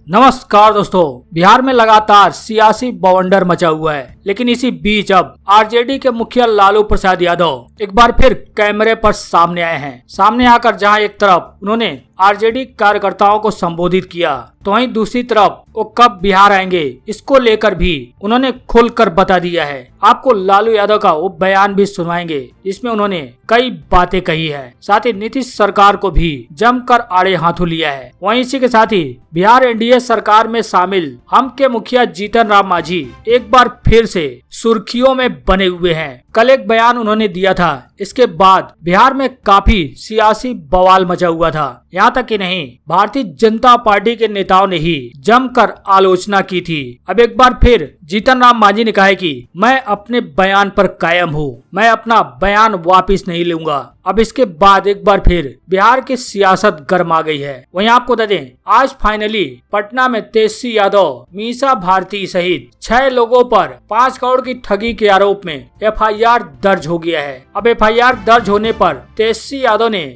नमस्कार दोस्तों, बिहार में लगातार सियासी बवंडर मचा हुआ है, लेकिन इसी बीच अब आरजेडी के मुखिया लालू प्रसाद यादव एक बार फिर कैमरे पर सामने आए हैं। सामने आकर जहां एक तरफ उन्होंने आरजेडी कार्यकर्ताओं को संबोधित किया, तो वहीं दूसरी तरफ वो कब बिहार आएंगे इसको लेकर भी उन्होंने खुलकर बता दिया है। आपको लालू यादव का वो बयान भी सुनवाएंगे, जिसमें उन्होंने कई बातें कही है। साथ ही नीतीश सरकार को भी जमकर आड़े हाथों लिया है। वहीं इसी के साथ ही बिहार एनडीए सरकार में शामिल हम के मुखिया जीतन राम मांझी एक बार फिर से सुर्खियों में बने हुए हैं। कल एक बयान उन्होंने दिया था, इसके बाद बिहार में काफी सियासी बवाल मचा हुआ था। यहाँ तक कि नहीं, भारतीय जनता पार्टी के नेताओं ने ही जमकर आलोचना की थी। अब एक बार फिर जीतन राम मांझी ने कहा है कि मैं अपने बयान पर कायम हूँ, मैं अपना बयान वापस नहीं लूंगा। अब इसके बाद एक बार फिर बिहार की सियासत गर्मा गई है। वहीं आपको बता दें, आज फाइनली पटना में तेजस्वी यादव, मीसा भारती सहित 6 लोगों पर 5 करोड़ की ठगी के आरोप में एफआईआर दर्ज हो गया है। अब एफआईआर दर्ज होने पर तेजस्वी यादव ने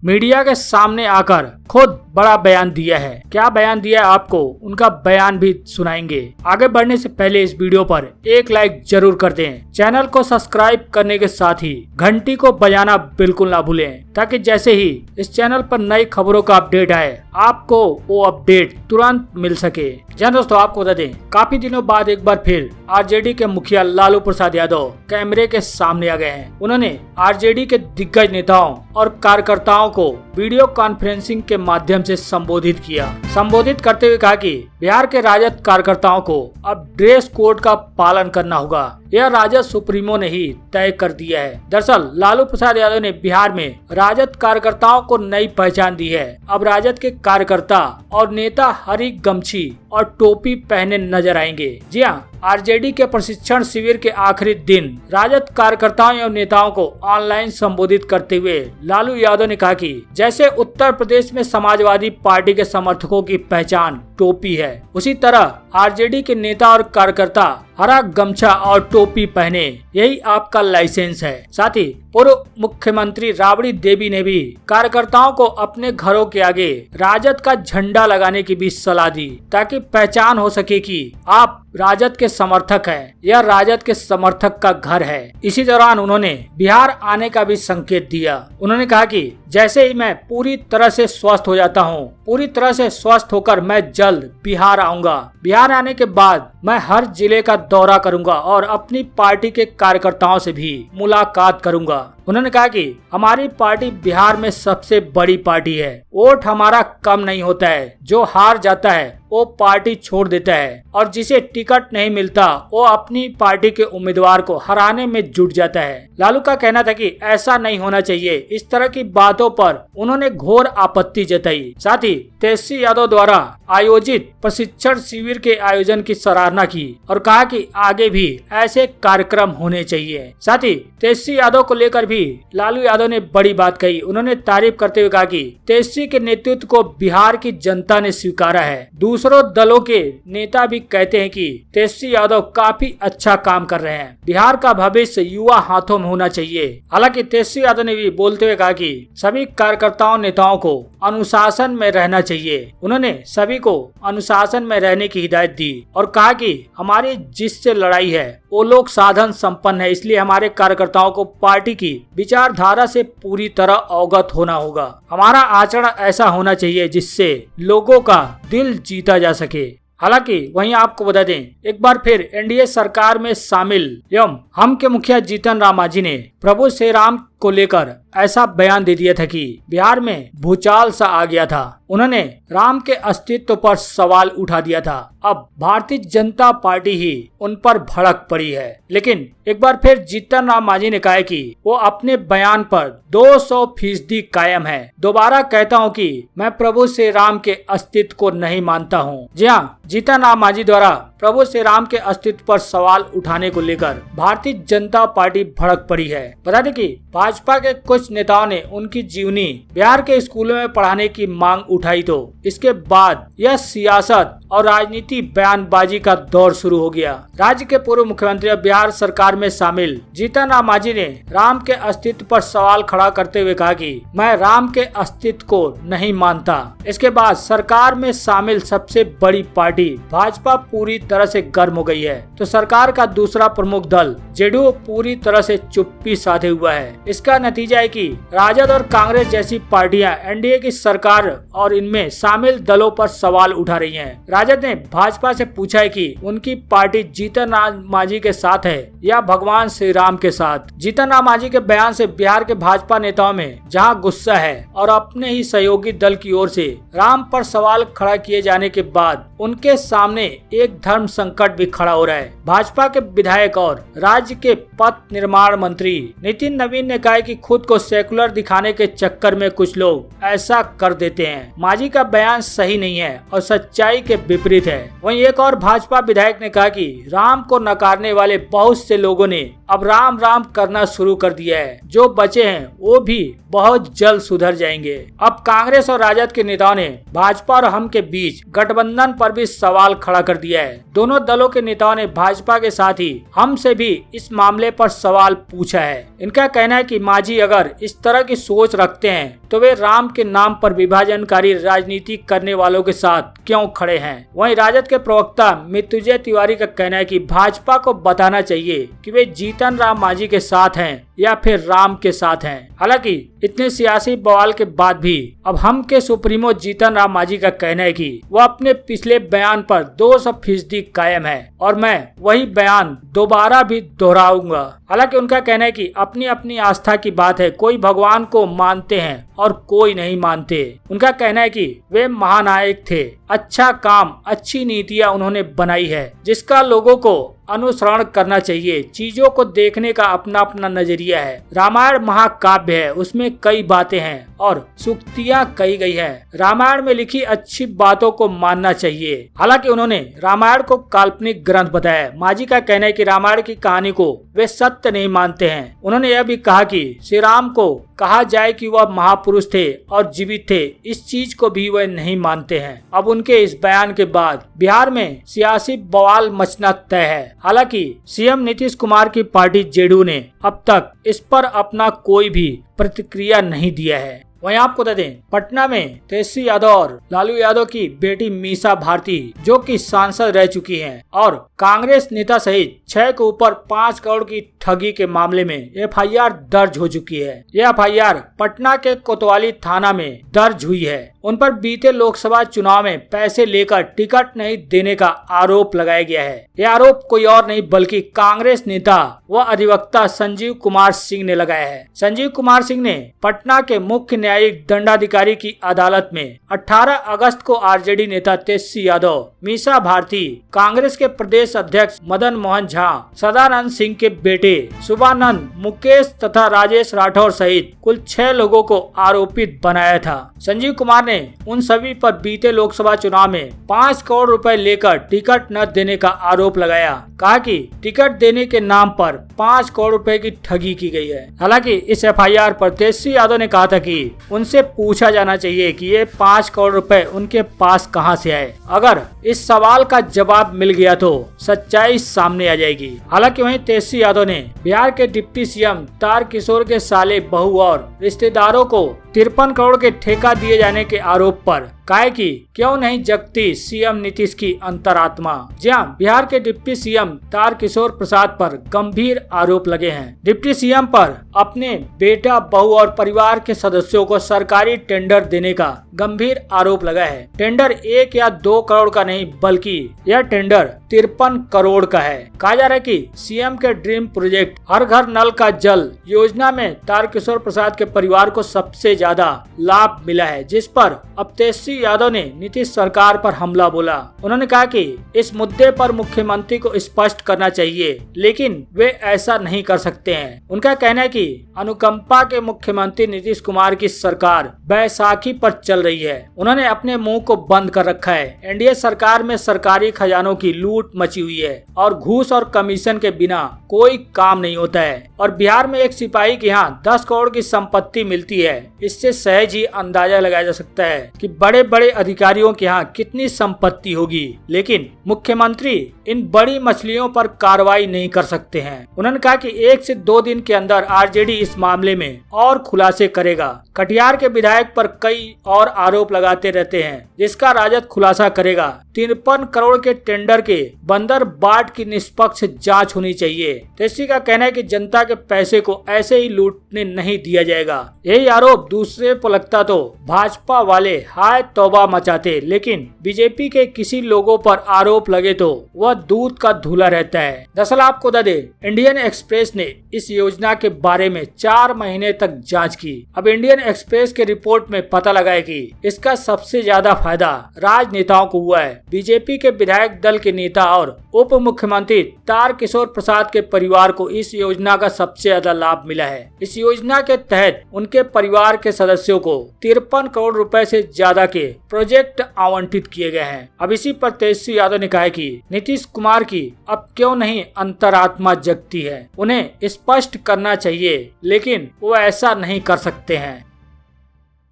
मीडिया के सामने आकर खुद बड़ा बयान दिया है। क्या बयान दिया है, आपको उनका बयान भी सुनाएंगे। आगे बढ़ने से पहले इस वीडियो पर एक लाइक जरूर कर दें। चैनल को सब्सक्राइब करने के साथ ही घंटी को बजाना बिल्कुल ना भूलें, ताकि जैसे ही इस चैनल पर नई खबरों का अपडेट आए आपको वो अपडेट तुरंत मिल सके। जहाँ दोस्तों आपको बता दें, काफी दिनों बाद एक बार फिर आरजेडी के मुखिया लालू प्रसाद यादव कैमरे के सामने आ गए हैं। उन्होंने आरजेडी के दिग्गज नेताओं और कार्यकर्ताओं को वीडियो कॉन्फ्रेंसिंग के माध्यम से संबोधित किया। संबोधित करते हुए कहा कि बिहार के राजद कार्यकर्ताओं को अब ड्रेस कोड का पालन करना होगा। यह राजद सुप्रीमो ने ही तय कर दिया है। दरअसल लालू प्रसाद यादव ने बिहार में राजद कार्यकर्ताओं को नई पहचान दी है। अब राजद के कार्यकर्ता और नेता हरी गमछी और टोपी पहने नजर आएंगे। जी हाँ, आरजेडी के प्रशिक्षण शिविर के आखिरी दिन राजद कार्यकर्ताओं और नेताओं को ऑनलाइन संबोधित करते हुए लालू यादव ने कहा कि जैसे उत्तर प्रदेश में समाजवादी पार्टी के समर्थकों की पहचान टोपी है, उसी तरह आरजेडी के नेता और कार्यकर्ता हरा गमछा और टोपी पहने, यही आपका लाइसेंस है। साथ ही पूर्व मुख्यमंत्री राबड़ी देवी ने भी कार्यकर्ताओं को अपने घरों के आगे राजद का झंडा लगाने की भी सलाह दी, ताकि पहचान हो सके कि आप राजद के समर्थक हैं, यह राजद के समर्थक का घर है। इसी दौरान उन्होंने बिहार आने का भी संकेत दिया। उन्होंने कहा कि जैसे ही मैं पूरी तरह से स्वस्थ हो जाता हूँ, पूरी तरह से स्वस्थ होकर मैं जल्द बिहार आऊंगा। बिहार आने के बाद मैं हर जिले का दौरा करूंगा और अपनी पार्टी के कार्यकर्ताओं से भी मुलाकात करूंगा। उन्होंने कहा कि हमारी पार्टी बिहार में सबसे बड़ी पार्टी है, वोट हमारा कम नहीं होता है। जो हार जाता है वो पार्टी छोड़ देता है, और जिसे टिकट नहीं मिलता वो अपनी पार्टी के उम्मीदवार को हराने में जुट जाता है। लालू का कहना था कि ऐसा नहीं होना चाहिए। इस तरह की बातों पर उन्होंने घोर आपत्ति जताई। साथ ही तेजस्वी यादव द्वारा आयोजित प्रशिक्षण शिविर के आयोजन की सराहना की और कहा कि आगे भी ऐसे कार्यक्रम होने चाहिए। साथ ही तेजस्वी यादव को लेकर भी लालू यादव ने बड़ी बात कही। उन्होंने तारीफ करते हुए कहा कि तेजस्वी के नेतृत्व को बिहार की जनता ने स्वीकारा है। दूसरों दलों के नेता भी कहते हैं कि तेजस्वी यादव काफी अच्छा काम कर रहे हैं। बिहार का भविष्य युवा हाथों में होना चाहिए। हालांकि तेजस्वी यादव ने भी बोलते हुए कहा कि सभी कार्यकर्ताओं नेताओं को अनुशासन में रहना चाहिए। उन्होंने सभी को अनुशासन में रहने की हिदायत दी और कहा कि हमारी जिससे लड़ाई है वो लोग साधन संपन्न है, इसलिए हमारे कार्यकर्ताओं को पार्टी की विचारधारा से पूरी तरह अवगत होना होगा। हमारा आचरण ऐसा होना चाहिए जिससे लोगों का दिल जीता जा सके। हालांकि वहीं आपको बता दें, एक बार फिर एनडीए सरकार में शामिल एवं हम के मुखिया जीतन राम मांझी ने प्रभु श्री राम को लेकर ऐसा बयान दे दिया था कि बिहार में भूचाल सा आ गया था। उन्होंने राम के अस्तित्व पर सवाल उठा दिया था। अब भारतीय जनता पार्टी ही उन पर भड़क पड़ी है। लेकिन एक बार फिर जीतन राम मांझी ने कहा कि वो अपने बयान पर 200% कायम है। दोबारा कहता हूँ कि मैं प्रभु श्री राम के अस्तित्व को नहीं मानता हूँ। जी हाँ, जीतन राम मांझी द्वारा प्रभु श्री राम के अस्तित्व पर सवाल उठाने को लेकर भारतीय जनता पार्टी भड़क पड़ी है। बता दें कि भाजपा के कुछ नेताओं ने उनकी जीवनी बिहार के स्कूलों में पढ़ाने की मांग उठाई तो इसके बाद यह सियासत और राजनीति बयानबाजी का दौर शुरू हो गया। राज्य के पूर्व मुख्यमंत्री और बिहार सरकार में शामिल जीतन राम मांझी ने राम के अस्तित्व पर सवाल खड़ा करते हुए कहा कि मैं राम के अस्तित्व को नहीं मानता। इसके बाद सरकार में शामिल सबसे बड़ी पार्टी भाजपा पूरी तरह से गर्म हो गई है तो सरकार का दूसरा प्रमुख दल जेडीयू पूरी तरह से चुप्पी साधे हुआ है। इसका नतीजा है कि राजद और कांग्रेस जैसी पार्टियां एनडीए की सरकार और इनमें शामिल दलों पर सवाल उठा रही हैं। राजद ने भाजपा से पूछा है कि उनकी पार्टी जीतन राम मांझी के साथ है या भगवान श्री राम के साथ। जीतन राम मांझी के बयान से बिहार के भाजपा नेताओं में जहां गुस्सा है और अपने ही सहयोगी दल की ओर से राम पर सवाल खड़ा किए जाने के बाद उनके सामने एक धर्म संकट भी खड़ा हो रहा है। भाजपा के विधायक और राज्य के पथ निर्माण मंत्री नितिन नवीन ने कहा कि खुद को सेकुलर दिखाने के चक्कर में कुछ लोग ऐसा कर देते हैं। मांझी का बयान सही नहीं है और सच्चाई के विपरीत है। वहीं एक और भाजपा विधायक ने कहा कि राम को नकारने वाले बहुत से लोगों ने अब राम राम करना शुरू कर दिया है। जो बचे हैं वो भी बहुत जल्द सुधर जाएंगे। अब कांग्रेस और राजद के नेताओं ने भाजपा और हम के बीच गठबंधन पर भी सवाल खड़ा कर दिया है। दोनों दलों के नेताओं ने भाजपा के साथ ही हम से भी इस मामले पर सवाल पूछा है। इनका कहना है कि मांझी अगर इस तरह की सोच रखते हैं तो वे राम के नाम पर विभाजनकारी राजनीति करने वालों के साथ क्यों खड़े हैं। वहीं राजद के प्रवक्ता मृत्युंजय तिवारी का कहना है कि भाजपा को बताना चाहिए कि वे जीतन राम मांझी के साथ हैं या फिर राम के साथ हैं। हालांकि इतने सियासी बवाल के बाद भी अब हम के सुप्रीमो जीतन राम मांझी का कहना है कि वह अपने पिछले बयान पर 200% कायम है और मैं वही बयान दोबारा भी दोहराऊंगा। हालांकि उनका कहना है कि अपनी अपनी आस्था की बात है, कोई भगवान को मानते हैं और कोई नहीं मानते। उनका कहना है कि वे महानायक थे, अच्छा काम अच्छी नीतियां उन्होंने बनाई है जिसका लोगों को अनुसरण करना चाहिए। चीजों को देखने का अपना अपना नजरिया है। रामायण महाकाव्य है, उसमें कई बातें हैं और सूक्तियां कही गई है। रामायण में लिखी अच्छी बातों को मानना चाहिए। हालांकि उन्होंने रामायण को काल्पनिक ग्रंथ बताया। मांझी का कहना है कि रामायण की कहानी को वे सत्य नहीं मानते हैं। उन्होंने यह भी कहा कि श्री राम को कहा जाए कि वह महापुरुष थे और जीवित थे, इस चीज को भी वह नहीं मानते हैं। अब उनके इस बयान के बाद बिहार में सियासी बवाल मचना तय है। हालांकि सीएम नीतीश कुमार की पार्टी जेडीयू ने अब तक इस पर अपना कोई भी प्रतिक्रिया नहीं दिया है। वहीं आपको बता दें, पटना में तेजस्वी यादव और लालू यादव की बेटी मीसा भारती जो कि सांसद रह चुकी हैं और कांग्रेस नेता सहित 6 के ऊपर 5 करोड़ की ठगी के मामले में एफआईआर दर्ज हो चुकी है। यह एफआईआर पटना के कोतवाली थाना में दर्ज हुई है। उन पर बीते लोकसभा चुनाव में पैसे लेकर टिकट नहीं देने का आरोप लगाया गया है। यह आरोप कोई और नहीं बल्कि कांग्रेस नेता व अधिवक्ता संजीव कुमार सिंह ने लगाया है। संजीव कुमार सिंह ने पटना के मुख्य न्यायिक दंडाधिकारी की अदालत में 18 अगस्त को आरजेडी नेता तेजस्वी यादव, मीसा भारती, कांग्रेस के प्रदेश अध्यक्ष मदन मोहन झा, सदानंद सिंह के बेटे सुभानंद, मुकेश तथा राजेश राठौर सहित कुल 6 लोगों को आरोपित बनाया था। संजीव कुमार ने उन सभी पर बीते लोकसभा चुनाव में 5 करोड़ रुपए लेकर टिकट न देने का आरोप लगाया। कहा कि टिकट देने के नाम पर 5 करोड़ रुपए की ठगी की गई है। हालांकि इस एफआईआर पर तेजस्वी यादव ने कहा था कि उनसे पूछा जाना चाहिए कि ये 5 करोड़ रुपए उनके पास कहां से आए। अगर इस सवाल का जवाब मिल गया तो सच्चाई सामने आ जाएगी। हालांकि वहीं तेजस्वी यादव ने बिहार के डिप्टी सीएम तारकिशोर के साले, बहू और रिश्तेदारों को 53 करोड़ के ठेका दिए जाने के आरोप पर कहा कि क्यों नहीं जगती सीएम नीतीश की अंतरात्मा। जहां बिहार के डिप्टी सीएम तारकिशोर प्रसाद पर गंभीर आरोप लगे हैं। डिप्टी सीएम पर अपने बेटा, बहू और परिवार के सदस्यों को सरकारी टेंडर देने का गंभीर आरोप लगा है। टेंडर 1 या 2 करोड़ का नहीं बल्कि यह टेंडर 53 करोड़ का है। कहा जा रहा है कि सीएम के ड्रीम प्रोजेक्ट हर घर नल का जल योजना में तारकिशोर प्रसाद के परिवार को सबसे ज्यादा लाभ मिला है, जिस पर अब तेजस्वी तेजस्वी यादव ने नीतीश सरकार पर हमला बोला। उन्होंने कहा कि इस मुद्दे पर मुख्यमंत्री को स्पष्ट करना चाहिए, लेकिन वे ऐसा नहीं कर सकते हैं। उनका कहना है कि अनुकंपा के मुख्यमंत्री नीतीश कुमार की सरकार बैसाखी पर चल रही है। उन्होंने अपने मुंह को बंद कर रखा है। एनडीए सरकार में सरकारी खजानों की लूट मची हुई है और घूस और कमीशन के बिना कोई काम नहीं होता है। और बिहार में एक सिपाही के यहाँ 10 करोड़ की संपत्ति मिलती है। इससे सहज ही अंदाजा लगाया जा सकता है कि बड़े बड़े अधिकारियों के यहाँ कितनी संपत्ति होगी, लेकिन मुख्यमंत्री इन बड़ी मछलियों पर कार्रवाई नहीं कर सकते हैं। उन्होंने कहा कि 1 से 2 दिन के अंदर आरजेडी इस मामले में और खुलासे करेगा। कटिहार के विधायक पर कई और आरोप लगाते रहते हैं, जिसका राजद खुलासा करेगा। 53 करोड़ के टेंडर के बंदर बाट की निष्पक्ष जांच होनी चाहिए। तेजस्वी का कहना है कि जनता के पैसे को ऐसे ही लूटने नहीं दिया जाएगा। यही आरोप दूसरे पर लगता तो भाजपा वाले हाय तौबा मचाते, लेकिन बीजेपी के किसी लोगों पर आरोप लगे तो वह दूध का धूला रहता है। दरअसल आपको बता दें, इंडियन एक्सप्रेस ने इस योजना के बारे में 4 महीने तक जांच की। अब इंडियन एक्सप्रेस के रिपोर्ट में पता लगा है कि इसका सबसे ज्यादा फायदा राजनेताओं को हुआ है। बीजेपी के विधायक दल के नेता और उप मुख्यमंत्री तारकिशोर प्रसाद के परिवार को इस योजना का सबसे ज्यादा लाभ मिला है। इस योजना के तहत उनके परिवार के सदस्यों को 53 करोड़ रुपए से ज्यादा के प्रोजेक्ट आवंटित किए गए हैं। अब इसी पर तेजस्वी यादव ने कहा कि नीतीश कुमार की अब क्यों नहीं अंतरात्मा जगती है, उन्हें स्पष्ट करना चाहिए, लेकिन वो ऐसा नहीं कर सकते हैं।